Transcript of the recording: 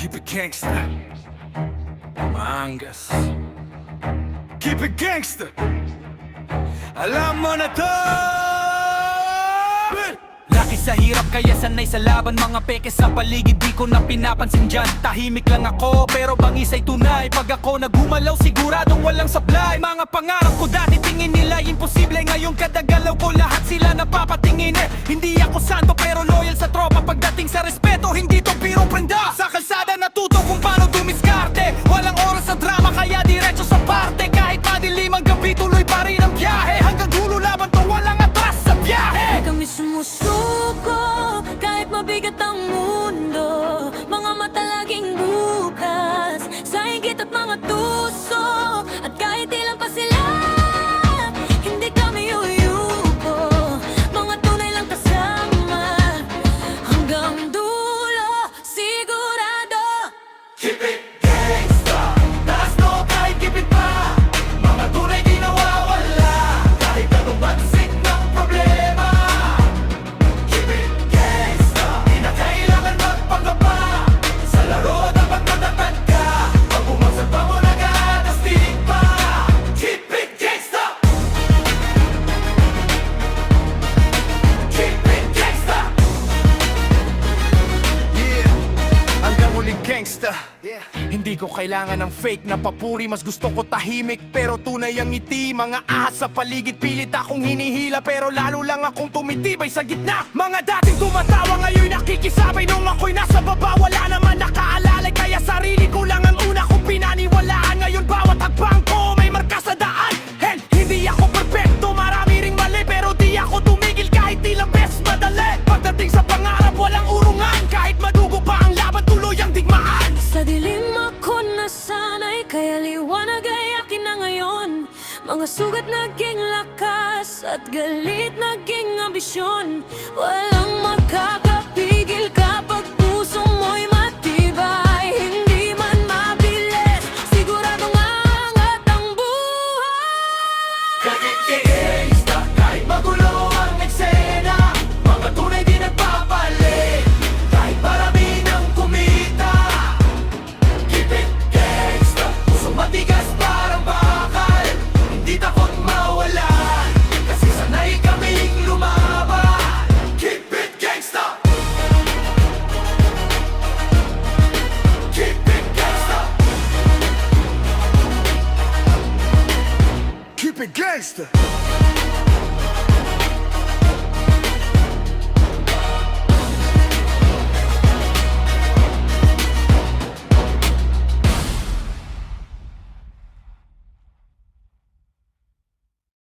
Keep it gangsta. Mangas. Keep it gangsta. Alam mo na to. Laki sa hirap kaya sanay sa laban. Mga peke sa paligid di ko na pinapansin dyan. Tahimik lang ako pero bangis ay tunay. Pag ako naghumalaw siguradong walang supply. Mga pangarap ko dati tingin nila imposible. Ngayon kada galaw ko lahat sila napapatingin Hindi ako santo pero loyal sa tropa. Pagdating sa respeto hindi to biro prenda. Sa kalsada natuto kung paano dumiskarte. Walang oras sa drama kaya diretso sa parte. Kahit madilim ang gabi tuloy pa rin ang biyahe. Hanggang dulo laban to walang atras sa biyahe. Kami sumusuko kahit mabigat ang mundo. Mga mata laging bukas sa higit at mga tuso. At kahit ilan pa sila, hindi kami uyuko. Mga tunay lang kasama hanggang dulo, sigurado. Keep it gangsta. Taas no kahit kipit pa. Mga tunay di nawawala. Kahit anong bansik ng problema. Keep it gangsta. Di na kailangan magpangapa. Sa laro dapat matatag ka. Pag bumagsak pa mo nag-aatas tinig pa. Keep it gangsta. Keep it gangsta. Yeah. Hanggang huling gangsta. Hindi ko kailangan ng fake na papuri. Mas gusto ko tahimik pero tunay ang ngiti. Mga ahas sa paligid pilit akong hinihila. Pero lalo lang akong tumitibay sa gitna. Mga dating tumatawa ngayon nakikisabay. Nung ako'y nasa baba wala naman nakaalalay. Kaya sarili ko lang ang una kong pinaniwalaan. Ngayon bawat hakbang ko may marka sa daan. Hell, hindi ako perfecto, marami ring mali. Pero di ako tumigil kahit ilang beses madali. Pagdating sa pangarap walang urungan. Kahit madugo pa ang laban tuloy ang digmaan. Sa dilim ako nasanay, kaya liwanag ay akin na ngayon. Mga sugat naging lakas at galit naging ambisyon. Walang makakapigil kapag puso mo'y matibay. Hindi man mabilis, siguradong angat ang buhay. Kahit gangsta, kahit magulo ang eksena. Mga tunay di nagpapalit. Kahit marami ng kumita. Keep it gangsta. Pusong matigas parang bakal. Hindi takot mawalan. Kasi sanay kaming lumaban. Keep it gangsta. Keep it gangsta. Keep it gangsta.